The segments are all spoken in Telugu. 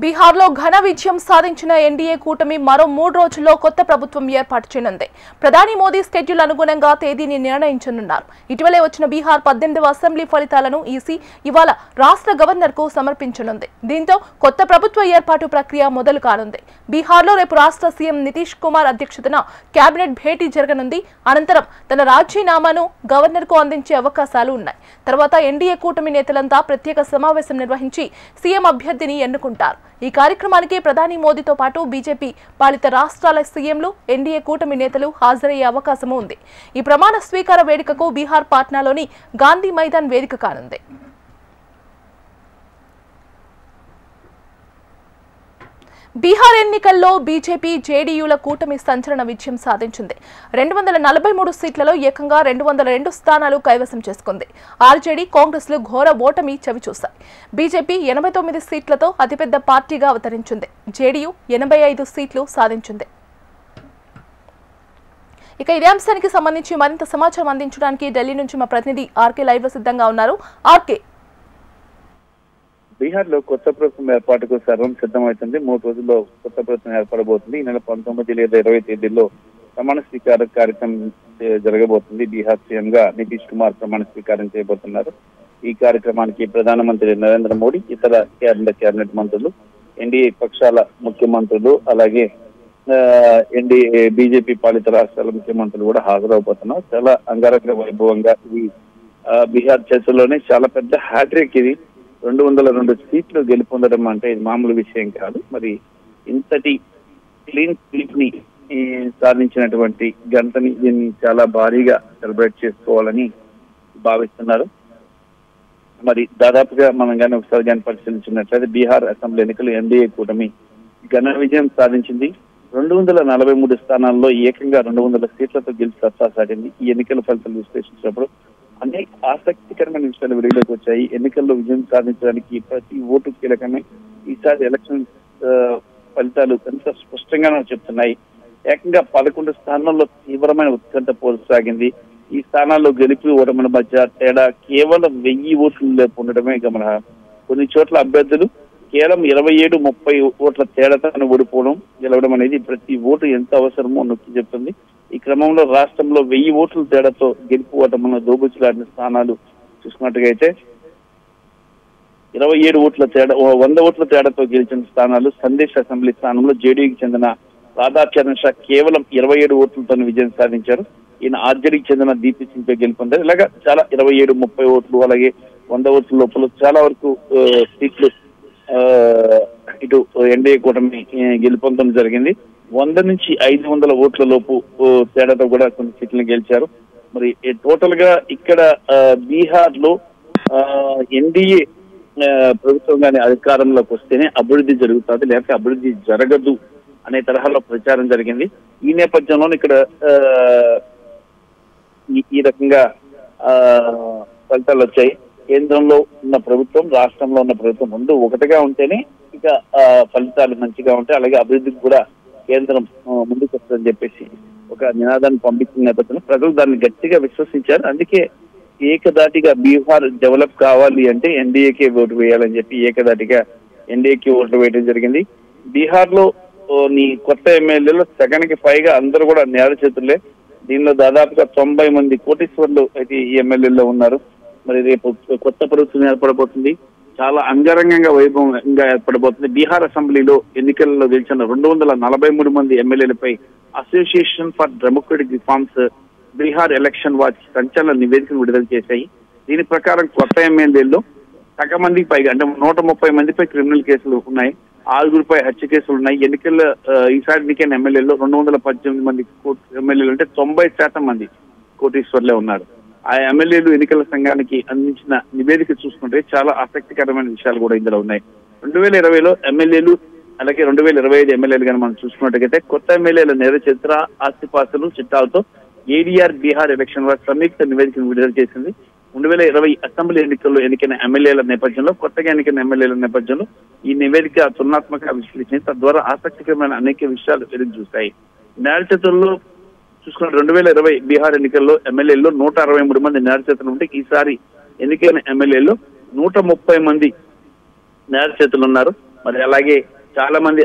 బీహార్లో ఘన విజయం సాధించిన ఎన్డీఏ కూటమి మరో 3 రోజుల్లో కొత్త ప్రభుత్వం ఏర్పాటు చేయనుంది. ప్రధాని మోదీ స్కెడ్యూల్ అనుగుణంగా తేదీని నిర్ణయించనున్నారు. ఇటీవలే వచ్చిన బీహార్ 18వ అసెంబ్లీ ఫలితాలను ఈసీ ఇవాళ రాష్ట్ర గవర్నర్కు సమర్పించనుంది. దీంతో కొత్త ప్రభుత్వ ఏర్పాటు ప్రక్రియ మొదలు కానుంది. బీహార్లో రేపు రాష్ట్ర సీఎం నితీష్ కుమార్ అధ్యక్షతన కేబినెట్ భేటీ జరగనుంది. అనంతరం తన రాజీనామాను గవర్నర్కు అందించే అవకాశాలు ఉన్నాయి. తర్వాత ఎన్డీఏ కూటమి నేతలంతా ప్రత్యేక సమావేశం నిర్వహించి సీఎం అభ్యర్థిని ఎన్నుకుంటారు. ఈ కార్యక్రమానికి ప్రధాని మోదీతో పాటు బీజేపీ పాలిత రాష్ట్రాల సీఎంలు, ఎన్డీఏ కూటమి నేతలు హాజరయ్యే అవకాశం ఉంది. ఈ ప్రమాణ స్వీకార వేడుకకు బీహార్ పాట్నాలోని గాంధీ మైదాన్ వేదిక కానుంది. బీహార్ ఎన్నికల్లో బీజేపీ, జేడీయూల కూటమి సంచలన విజయం సాధించింది. 243 సీట్లలో ఏకంగా 202 స్థానాలు కైవసం చేసుకుంది. ఆర్జేడీ, కాంగ్రెస్లు ఘోర ఓటమి చవిచూశాయి. బీజేపీ 89 సీట్లతో అతిపెద్ద పార్టీగా అవతరించింది. జేడీయూ 85 సీట్లు సాధించింది. ఇక ఇదే అంశానికి సంబంధించి మరింత సమాచారం అందించడానికి ఢిల్లీ నుంచి మా ప్రతినిధి ఆర్కే లైవ్ లో సిద్ధంగా ఉన్నారు. ఆర్కే, బీహార్ లో కొత్త ప్రభుత్వం ఏర్పాటుకు సర్వం సిద్ధమవుతుంది. 3 రోజుల్లో కొత్త ప్రభుత్వం ఏర్పడబోతుంది. ఈ నెల 19 లేదా 20 తేదీల్లో ప్రమాణ స్వీకార కార్యక్రమం జరగబోతుంది. బీహార్ సీఎం గా నితీష్ కుమార్ ప్రమాణ స్వీకారం చేయబోతున్నారు. ఈ కార్యక్రమానికి ప్రధానమంత్రి నరేంద్ర మోడీ, ఇతర కేబినెట్ మంత్రులు, ఎన్డీఏ పక్షాల ముఖ్యమంత్రులు, అలాగే ఎన్డీఏ బీజేపీ పాలిత రాష్ట్రాల ముఖ్యమంత్రులు కూడా హాజరవబోతున్నారు. చాలా అంగరంగ వైభవంగా ఈ బీహార్ చరిత్రలోనే చాలా పెద్ద హ్యాట్రిక్ ఇది. 202 సీట్లు గెలుపొందడం అంటే ఇది మామూలు విషయం కాదు. మరి ఇంతటి క్లీన్ స్వీప్ ని సాధించినటువంటి గంటని దీన్ని చాలా భారీగా సెలబ్రేట్ చేసుకోవాలని భావిస్తున్నారు. మరి దాదాపుగా మనం కానీ ఒకసారి పరిశీలించినట్లయితే బీహార్ అసెంబ్లీ ఎన్నికలు ఎన్డీఏ కూటమి ఘన విజయం సాధించింది. 243 స్థానాల్లో ఏకంగా 200 సీట్లతో గెలిచి సత్తా సాటింది. ఈ ఎన్నికల ఫలితాలు విశ్లేషించినప్పుడు అనేక ఆసక్తికరమైన విషయాలు వెలుగులోకి వచ్చాయి. ఎన్నికల్లో విజయం సాధించడానికి ప్రతి ఓటు కీలకమే. ఈసారి ఎలక్షన్ ఫలితాలు ఎంత స్పష్టంగానూ చెప్తున్నాయి. ఏకంగా 11 స్థానాల్లో తీవ్రమైన ఉత్కంఠ పోరు సాగింది. ఈ స్థానాల్లో గెలుపు ఓటముల మధ్య తేడా కేవలం 1000 ఓట్లు లేపు ఉండడమే గమనార్హం. కొన్ని చోట్ల అభ్యర్థులు కేవలం 27-30 ఓట్ల తేడాతో ఓడిపోవడం, గెలవడం అనేది ప్రతి ఓటు ఎంత అవసరమో నొక్కి చెప్తుంది. ఈ క్రమంలో రాష్ట్రంలో 1000 ఓట్ల తేడాతో గెలుపు ఓటములను దోబుచ్చులాడిన స్థానాలు చూసుకున్నట్టుగా అయితే 27 ఓట్ల తేడా 100 ఓట్ల తేడాతో గెలిచిన స్థానాలు సందేశ్ అసెంబ్లీ స్థానంలో జేడీయూకి చెందిన రాధాచరణ్ షా కేవలం 27 ఓట్లతో విజయం సాధించారు. ఈయన ఆర్జేడీకి చెందిన దీప్తి సింగ్ గెలుపొందారు. ఇలాగా చాలా 27-30 ఓట్లు, అలాగే 100 ఓట్ల లోపల చాలా వరకు సీట్లు ఇటు ఎన్డీఏ కూటమి గెలుపొందడం జరిగింది. 100 నుంచి 500 ఓట్ల లోపు తేడాతో కూడా కొన్ని సీట్లను గెలిచారు. మరి టోటల్ గా ఇక్కడ బీహార్ లో ఎన్డీఏ ప్రభుత్వం కానీ అధికారంలోకి వస్తేనే అభివృద్ధి జరుగుతుంది, లేకపోతే అభివృద్ధి జరగదు అనే తరహాలో ప్రచారం జరిగింది. ఈ నేపథ్యంలో ఇక్కడ ఈ రకంగా ఫలితాలు వచ్చాయి. కేంద్రంలో ఉన్న ప్రభుత్వం, రాష్ట్రంలో ఉన్న ప్రభుత్వం ముందు ఒకటిగా ఉంటేనే ఇక ఫలితాలు మంచిగా ఉంటాయి. అలాగే అభివృద్ధికి కూడా కేంద్రం ముందుకు వస్తుందని చెప్పేసి ఒక నినాదాన్ని పంపించిన నేపథ్యంలో ప్రజలు దాన్ని గట్టిగా విశ్వసించారు. అందుకే ఏకదాటిగా బీహార్ డెవలప్ కావాలి అంటే ఎన్డీఏకే ఓటు వేయాలని చెప్పి ఏకదాటిగా ఎన్డీఏకి ఓటు వేయడం జరిగింది. బీహార్ లో కొత్త ఎమ్మెల్యేలు సగానికి పైగా అందరూ కూడా నేర చేతులే. దీనిలో దాదాపుగా 90 మంది కోటీశ్వర్లు అయితే ఈ ఎమ్మెల్యేలో ఉన్నారు. మరి రేపు కొత్త ప్రభుత్వం ఏర్పడబోతుంది. చాలా అంగరంగంగా వైభవంగా ఏర్పడబోతుంది. బీహార్ అసెంబ్లీలో ఎన్నికల్లో గెలిచిన 243 మంది ఎమ్మెల్యేలపై association for democratic reforms, Bihar election watch సంచలన నివేదికను విడుదల చేశాయి. దీని ప్రకారం కొత్త ఎమ్మెల్యేల్లో సగం మందికి పైగా అంటే 130 మందిపై క్రిమినల్ కేసులు ఉన్నాయి, 6గురిపై హత్య కేసులు ఉన్నాయి. ఎన్నికల్లో ఈసారి ఎన్నికైన ఎమ్మెల్యేలో 218 మంది ఎమ్మెల్యేలు అంటే 90% మంది కోటీశ్వర్లే ఉన్నారు. ఆ ఎమ్మెల్యేలు ఎన్నికల సంఘానికి అందించిన నివేదిక చూసుకుంటే చాలా ఆసక్తికరమైన విషయాలు కూడా ఇందులో ఉన్నాయి. 2020లో ఎమ్మెల్యేలు, అలాగే 2025 ఎమ్మెల్యేలు కానీ మనం చూసుకున్నట్టుగైతే కొత్త ఎమ్మెల్యేల నేర చరిత్ర, ఆస్తిపాస్తులు, చిట్టాలతో ఏడీఆర్ బీహార్ ఎలక్షన్ వాచ్ సంయుక్త నివేదికను విడుదల చేసింది. 2020 అసెంబ్లీ ఎన్నికల్లో ఎన్నికైన ఎమ్మెల్యేల నేపథ్యంలో, కొత్తగా ఎన్నికైన ఎమ్మెల్యేల నేపథ్యంలో ఈ నివేదిక తులనాత్మక విశ్లేషించి తద్వారా ఆసక్తికరమైన అనేక విషయాలు వెలుగు చూస్తాయి. నేర చరిత్రలో చూసుకున్న 2020 బీహార్ ఎన్నికల్లో ఎమ్మెల్యేల్లో 163 మంది నేర చరిత్రలు ఉంటే ఈసారి ఎన్నికైన ఎమ్మెల్యేల్లో 130 మంది నేర చేతులు ఉన్నారు. మరి అలాగే చాలా మంది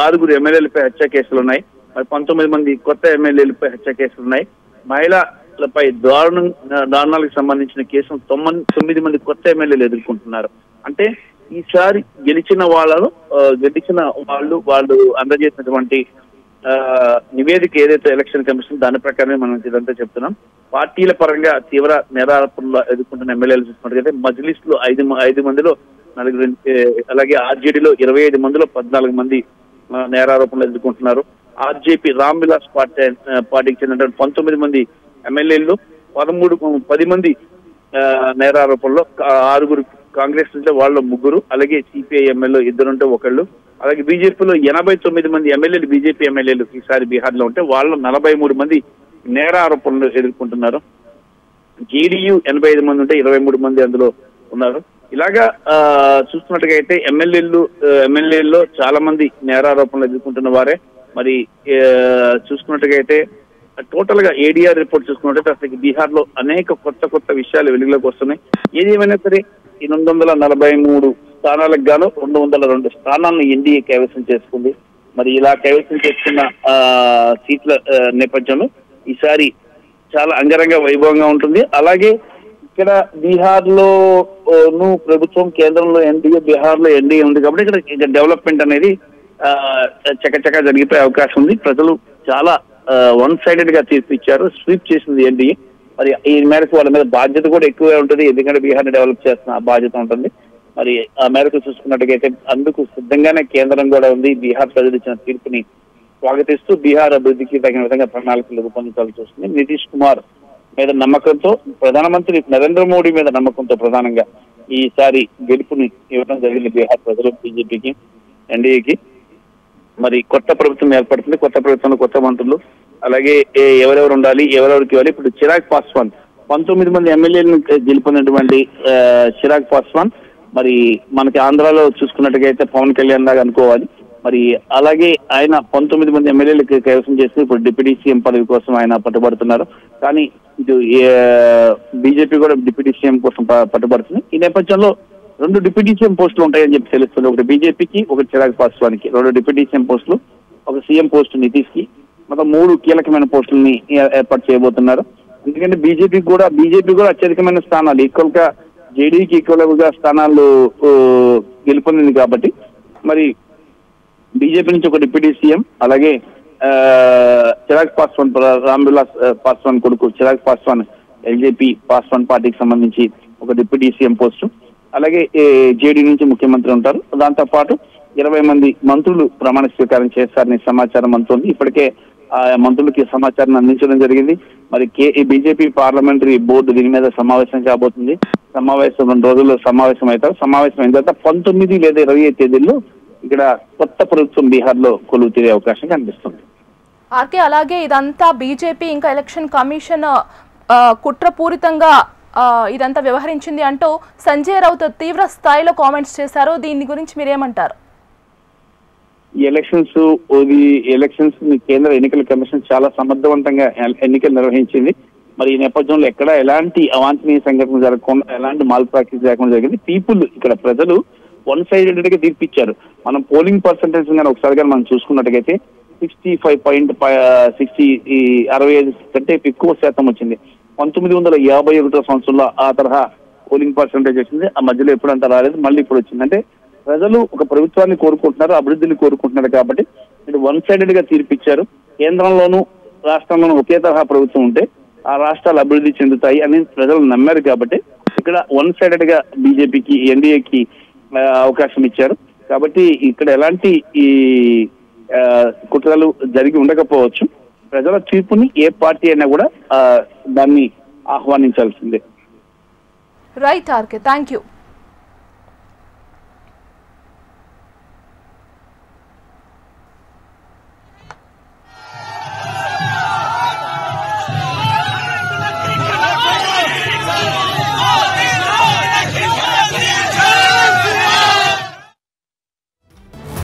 ఆరుగురు ఎమ్మెల్యేలపై హత్య కేసులు ఉన్నాయి. మరి 19 మంది కొత్త ఎమ్మెల్యేలపై హత్య కేసులు ఉన్నాయి. మహిళలపై దారుణాలకు సంబంధించిన కేసులు 9 మంది కొత్త ఎమ్మెల్యేలు ఎదుర్కొంటున్నారు. అంటే ఈసారి గెలిచిన వాళ్ళు అందజేసినటువంటి నివేదిక ఏదైతే ఎలక్షన్ కమిషన్ దాని ప్రకారమే మనం ఇదంతా చెప్తున్నాం. పార్టీల పరంగా తీవ్ర నేరారోపణలు ఎదుర్కొంటున్న ఎమ్మెల్యేలు చూసుకున్నట్లయితే మజ్లిస్ లో 5 మందిలో 4, అలాగే ఆర్జేడీలో 25 మందిలో 14 మంది నేరారోపణలు ఎదుర్కొంటున్నారు. ఆర్జేపీ రామ్ విలాస్ పార్టీకి చెందినటువంటి 19 మంది ఎమ్మెల్యేలు 10 మంది నేరారోపణలో 6 కాంగ్రెస్ నుంచి వాళ్ళు 3, అలాగే సిపిఐ ఎమ్మెల్యే 2 ఉంటే 1, అలాగే బీజేపీలో 89 మంది ఎమ్మెల్యేలు బీజేపీ ఎమ్మెల్యేలు ఈసారి బీహార్ లో ఉంటే వాళ్ళు 43 మంది నేరారోపణలు ఎదుర్కొంటున్నారు. జేడీయూ 85 మంది ఉంటే 23 మంది అందులో ఉన్నారు. ఇలాగా చూస్తున్నట్టుగా అయితే ఎమ్మెల్యేల్లో చాలా మంది నేరారోపణలు ఎదుర్కొంటున్న వారే. మరి చూసుకున్నట్టుగా అయితే టోటల్ గా ఏడీఆర్ రిపోర్ట్ చూసుకున్నట్టయితే అసలు బీహార్ లో అనేక కొత్త విషయాలు వెలుగులోకి వస్తున్నాయి. ఏది ఏమైనా సరే 843 స్థానాలకు గాను 202 స్థానాలను ఎన్డీఏ కైవసం చేసుకుంది. మరి ఇలా కైవసం చేసుకున్న సీట్ల నేపథ్యంలో ఈసారి చాలా అంగరంగ వైభవంగా ఉంటుంది. అలాగే ఇక్కడ బీహార్ లో ప్రభుత్వం, కేంద్రంలో ఎన్డీఏ, బీహార్ లో ఎన్డీఏ ఉంది కాబట్టి ఇక్కడ డెవలప్మెంట్ అనేది చకచకా జరిగిపోయే అవకాశం ఉంది. ప్రజలు చాలా వన్ సైడెడ్ గా తీర్పు ఇచ్చారు. స్వీప్ చేసింది ఎన్డీఏ. మరి ఈ మేరకు వాళ్ళ మీద బాధ్యత కూడా ఎక్కువే ఉంటుంది, ఎందుకంటే బీహార్ ని డెవలప్ చేస్తున్న బాధ్యత ఉంటుంది. మరి ఆ మేరకు చూసుకున్నట్టుగైతే అందుకు సిద్ధంగానే కేంద్రం కూడా ఉంది. బీహార్ ప్రజలు ఇచ్చిన తీర్పుని స్వాగతిస్తూ బీహార్ అభివృద్ధికి తగిన విధంగా ప్రణాళికలు రూపొందించాల్సి వస్తుంది. నితీష్ కుమార్ మీద నమ్మకంతో, ప్రధానమంత్రి నరేంద్ర మోడీ మీద నమ్మకంతో ప్రధానంగా ఈసారి గెలుపుని ఇవ్వడం జరిగింది బీహార్ ప్రజలు బీజేపీకి, ఎన్డీఏకి. మరి కొత్త ప్రభుత్వం ఏర్పడుతుంది. కొత్త ప్రభుత్వంలో కొత్త మంత్రులు, అలాగే ఎవరెవరు ఉండాలి, ఎవరెవరికి ఇవ్వాలి. ఇప్పుడు చిరాగ్ పాస్వాన్ 19 మంది ఎమ్మెల్యేలను గెలుపొందినటువంటి చిరాగ్ పాస్వాన్ మరి మనకి ఆంధ్రాలో చూసుకున్నట్టుగా అయితే పవన్ కళ్యాణ్ లాగా అనుకోవాలి. మరి అలాగే ఆయన 19 మంది ఎమ్మెల్యేలకు కైవసం చేసి ఇప్పుడు డిప్యూటీ సీఎం పదవి కోసం ఆయన పట్టుబడుతున్నారు. కానీ ఇటు బీజేపీ కూడా డిప్యూటీ సీఎం కోసం పట్టుబడుతుంది. ఈ నేపథ్యంలో 2 డిప్యూటీ సీఎం పోస్టులు ఉంటాయని చెప్పి తెలుస్తుంది. ఒకటి బీజేపీకి, ఒకటి చిరాగ్ పాస్వాన్కి 2 డిప్యూటీ సీఎం పోస్టులు, ఒక సీఎం పోస్టు నితీష్ కి, మొత్తం 3 కీలకమైన పోస్టులని ఏర్పాటు చేయబోతున్నారు. ఎందుకంటే బీజేపీ కూడా అత్యధికమైన స్థానాలు, ఈక్వల్ గా జేడీకి ఈక్వల్ గా స్థానాలు గెలుపొందింది కాబట్టి మరి బీజేపీ నుంచి ఒక డిప్యూటీ సీఎం, అలాగే చిరాగ్ పాస్వాన్, రామ్ విలాస్ పాస్వాన్ కొడుకు చిరాగ్ పాస్వాన్ ఎల్జేపీ పాస్వాన్ పార్టీకి సంబంధించి ఒక డిప్యూటీ సీఎం పోస్టు, అలాగే జేడీ నుంచి ముఖ్యమంత్రి ఉంటారు. దాంతో పాటు 20 మంది మంత్రులు ప్రమాణ స్వీకారం చేస్తారని సమాచారం అందుతుంది. ఇప్పటికే ఆ మంత్రులకి సమాచారం అందించడం జరిగింది. మరి బీజేపీ పార్లమెంటరీ బోర్డు దీని మీద సమావేశం కాబోతుంది. 2 రోజుల్లో సమావేశం అవుతారు. సమావేశం అయిన తర్వాత 19 లేదా 25 తేదీల్లో ఇక్కడ కొత్త ప్రభుత్వం బీహార్ లో కొలువు తీరే అవకాశం కనిపిస్తుంది. ఆర్కే, అలాగే ఇదంతా బీజేపీ ఇంకా ఎలక్షన్ కమిషన్ కుట్రపూరితంగా ఇదంతా వ్యవహరించింది అంటూ సంజయ్ రౌత్ తీవ్ర స్థాయిలో కామెంట్స్ చేశారు. దీని గురించి మీరేమంటారు? ఎలక్షన్స్ కేంద్ర ఎన్నికల కమిషన్ చాలా సమర్థవంతంగా ఎన్నికలు నిర్వహించింది. మరి ఈ నేపథ్యంలో ఎక్కడ ఎలాంటి అవాంఛనీయ సంఘటనలు జరగకుండా, ఎలాంటి మాల్ ప్రాక్టీస్ లేకుండా జరిగింది. ఇక్కడ ప్రజలు వన్ సైడెడ్ గా తీర్పిచ్చారు. మనం పోలింగ్ పర్సంటేజ్ కానీ ఒకసారి కానీ మనం చూసుకున్నట్టుగైతే 65 కంటే ఎక్కువ శాతం వచ్చింది. 1951 సంవత్సరంలో ఆ తరహా పోలింగ్ పర్సంటేజ్ వచ్చింది. ఆ మధ్యలో ఎప్పుడంతా రాలేదు, మళ్ళీ ఇప్పుడు వచ్చింది. అంటే ప్రజలు ఒక ప్రభుత్వాన్ని కోరుకుంటున్నారు, అభివృద్ధిని కోరుకుంటున్నారు కాబట్టి ఇటు వన్ సైడెడ్ గా తీర్పిచ్చారు. కేంద్రంలోనూ రాష్ట్రంలోనూ ఒకే తరహా ప్రభుత్వం ఉంటే ఆ రాష్ట్రాలు అభివృద్ధి చెందుతాయి అని ప్రజలు నమ్మారు కాబట్టి ఇక్కడ వన్ సైడెడ్ గా బీజేపీకి, ఎన్డీఏకి అవకాశం ఇచ్చారు. కాబట్టి ఇక్కడ ఎలాంటి ఈ కుట్రలు జరిగి ఉండకపోవచ్చు. ప్రజల తీర్పుని ఏ పార్టీ అయినా కూడా దాన్ని ఆహ్వానించాల్సిందే. Right RK, thank you.